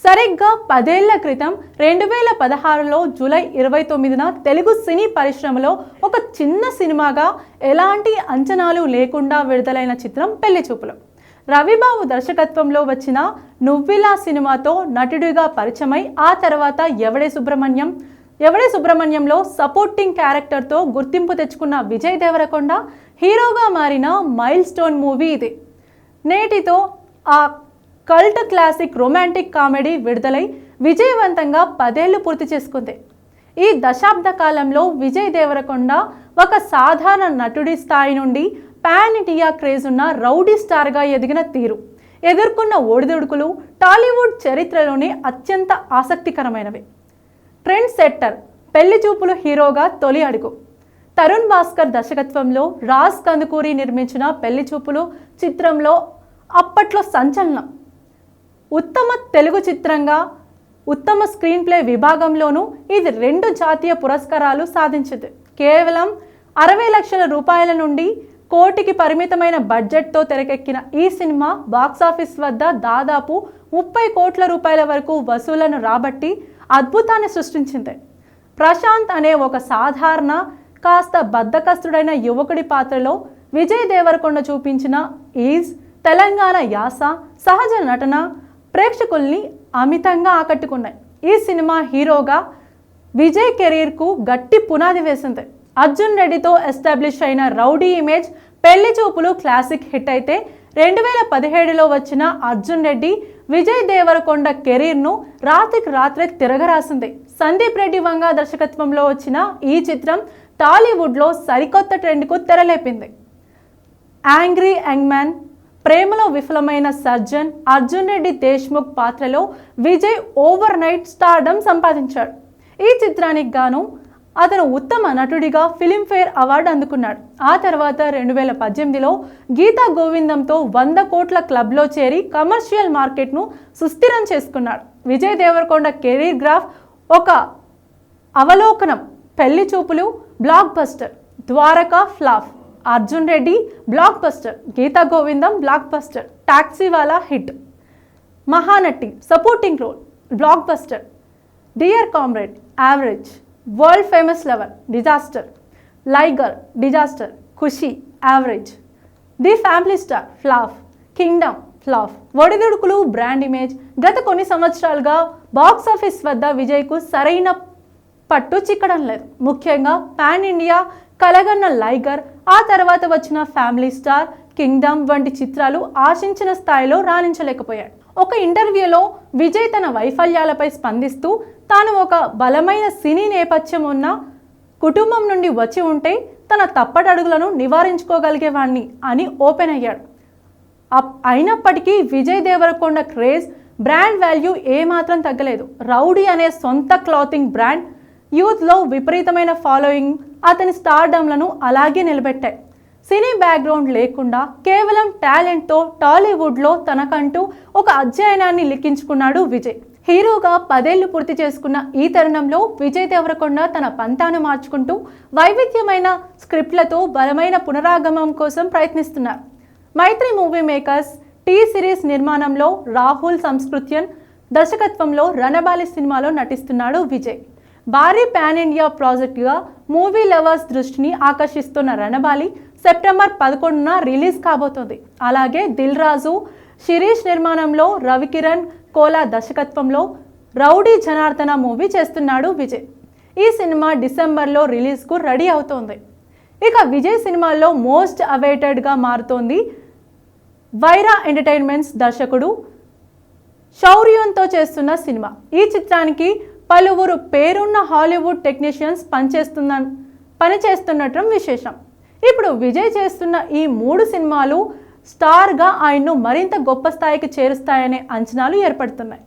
సరిగ్గా 10 ఏళ్ల క్రితం 2016లో జూలై 29న తెలుగు సినీ పరిశ్రమలో ఒక చిన్న సినిమాగా ఎలాంటి అంచనాలు లేకుండా విడుదలైన చిత్రం పెళ్లిచూపులు. రవిబాబు దర్శకత్వంలో వచ్చిన నువ్విలా సినిమాతో నటుడిగా పరిచయమై ఆ తర్వాత ఎవడే సుబ్రహ్మణ్యంలో సపోర్టింగ్ క్యారెక్టర్తో గుర్తింపు తెచ్చుకున్న విజయ్ దేవరకొండ హీరోగా మారిన మైల్ స్టోన్ మూవీ ఇది. నేటితో ఆ కల్ట్ క్లాసిక్ రొమాంటిక్ కామెడీ విడుదలై విజయవంతంగా 10 ఏళ్లు పూర్తి చేసుకుంది. ఈ దశాబ్ద కాలంలో విజయ్ దేవరకొండ ఒక సాధారణ నటుడి స్థాయి నుండి పాన్ ఇండియా క్రేజ్ ఉన్న రౌడీ స్టార్గా ఎదిగిన తీరు, ఎదుర్కొన్న ఒడిదుడుకులు టాలీవుడ్ చరిత్రలోనే అత్యంత ఆసక్తికరమైనవి. ట్రెండ్ సెట్టర్ పెళ్లిచూపులు హీరోగా తొలి అడుగు. తరుణ్ భాస్కర్ దర్శకత్వంలో రాజ్ కందుకూరి నిర్మించిన పెళ్లిచూపులు చిత్రంలో అప్పట్లో సంచలనం. ఉత్తమ తెలుగు చిత్రంగా ఉత్తమ స్క్రీన్ ప్లే విభాగంలోనూ ఇది 2 జాతీయ పురస్కారాలు సాధించింది. కేవలం 60 లక్షల రూపాయల నుండి కోటికి పరిమితమైన బడ్జెట్తో తెరకెక్కిన ఈ సినిమా బాక్సాఫీస్ వద్ద దాదాపు 30 కోట్ల రూపాయల వరకు వసూళ్లను రాబట్టి అద్భుతాన్ని సృష్టించింది. ప్రశాంత్ అనే ఒక సాధారణ కాస్త బద్ధకస్తుడైన యువకుడి పాత్రలో విజయ్ దేవరకొండ చూపించిన ఈజ్, తెలంగాణ యాస, సహజ నటన ప్రేక్షకుల్ని అమితంగా ఆకట్టుకున్నాయి. ఈ సినిమా హీరోగా విజయ్ కెరీర్కు గట్టి పునాది వేసింది. అర్జున్ రెడ్డితో ఎస్టాబ్లిష్ అయిన rowdy image Pelli Choopulu classic hit అయితే 2017లో వచ్చిన అర్జున్ రెడ్డి విజయ్ దేవరకొండ కెరీర్ను రాత్రికి రాత్రే తిరగరాసింది. సందీప్ రెడ్డి వంగ దర్శకత్వంలో వచ్చిన ఈ చిత్రం టాలీవుడ్లో సరికొత్త ట్రెండ్కు తెరలేపింది. యాంగ్రీ యంగ్ మ్యాన్, ప్రేమలో విఫలమైన సర్జన్, అర్జున్ రెడ్డి దేశ్ముఖ్ పాత్రలో విజయ్ ఓవర్ నైట్ స్టార్డమ్ సంపాదించాడు. ఈ చిత్రానికి గాను అతను ఉత్తమ నటుడిగా ఫిలింఫేర్ అవార్డు అందుకున్నాడు. ఆ తర్వాత 2018లో గీతా గోవిందంతో 100 కోట్ల క్లబ్లో చేరి కమర్షియల్ మార్కెట్ను సుస్థిరం చేసుకున్నాడు. విజయ్ దేవరకొండ కెరీర్ గ్రాఫ్ ఒక అవలోకనం. Pellichoopulu blockbuster, Dwaraka flop, Arjun Reddy blockbuster, Geetha Govindam blockbuster, Taxiwaala hit, Mahanati supporting role blockbuster, Dear Comrade average, World Famous Lover disaster, Liger disaster, Kushi average, the Family Star flop, Kingdom flop. ఒడిదుడుకులు brand image. గత కొన్ని సంవత్సరాలుగా box office వద్ద విజయ్కు సరైన పట్టు చిక్కడం లేదు. ముఖ్యంగా pan India కలగన్న లైగర్, ఆ తర్వాత వచ్చిన ఫ్యామిలీ స్టార్, కింగ్డమ్ వంటి చిత్రాలు ఆశించిన స్థాయిలో రాణించలేకపోయాడు. ఒక ఇంటర్వ్యూలో విజయ్ తన వైఫల్యాలపై స్పందిస్తూ తాను ఒక బలమైన సినీ నేపథ్యం ఉన్న కుటుంబం నుండి వచ్చి ఉంటే తన తప్పటడుగులను నివారించుకోగలిగేవాణ్ణి అని ఓపెన్ అయ్యాడు. అయినప్పటికీ Vijay Deverakonda craze, brand value ఏమాత్రం తగ్గలేదు. రౌడీ అనే సొంత క్లాతింగ్ బ్రాండ్, యూత్లో విపరీతమైన ఫాలోయింగ్ అతని స్టార్డమ్లను అలాగే నిలబెట్టాయి. సినీ బ్యాక్గ్రౌండ్ లేకుండా కేవలం టాలెంట్తో టాలీవుడ్లో తనకంటూ ఒక అధ్యయనాన్ని లిఖించుకున్నాడు విజయ్. హీరోగా 10 ఏళ్లు పూర్తి చేసుకున్న ఈ తరుణంలో విజయ్ దేవరకొండ తన పంతాను మార్చుకుంటూ వైవిధ్యమైన స్క్రిప్ట్లతో బలమైన పునరాగమం కోసం ప్రయత్నిస్తున్నారు. మైత్రి మూవీ మేకర్స్ టీ సిరీస్ నిర్మాణంలో రాహుల్ సంస్కృత్యన్ దర్శకత్వంలో రణబాలి సినిమాలో నటిస్తున్నాడు విజయ్. భారీ పాన్ ఇండియా ప్రాజెక్టుగా మూవీ లవర్స్ దృష్టిని ఆకర్షిస్తున్న రణబాలి సెప్టెంబర్ 11న రిలీజ్ కాబోతోంది. అలాగే దిల్ రాజు, శిరీష్ నిర్మాణంలో రవికిరణ్ కోలా దర్శకత్వంలో రౌడీ జనార్దన మూవీ చేస్తున్నాడు విజయ్. ఈ సినిమా డిసెంబర్లో రిలీజ్కు రెడీ అవుతోంది. ఇక విజయ్ సినిమాల్లో మోస్ట్ అవైటెడ్గా మారుతోంది వైరా ఎంటర్టైన్మెంట్స్ దర్శకుడు శౌర్యంతో చేస్తున్న సినిమా. ఈ చిత్రానికి పలువురు పేరున్న హాలీవుడ్ టెక్నీషియన్స్ పనిచేస్తున్నట్టు విశేషం. ఇప్పుడు విజయ్ చేస్తున్న ఈ 3 సినిమాలు స్టార్గా ఆయన్ను మరింత గొప్ప స్థాయికి చేరుస్తాయనే అంచనాలు ఏర్పడుతున్నాయి.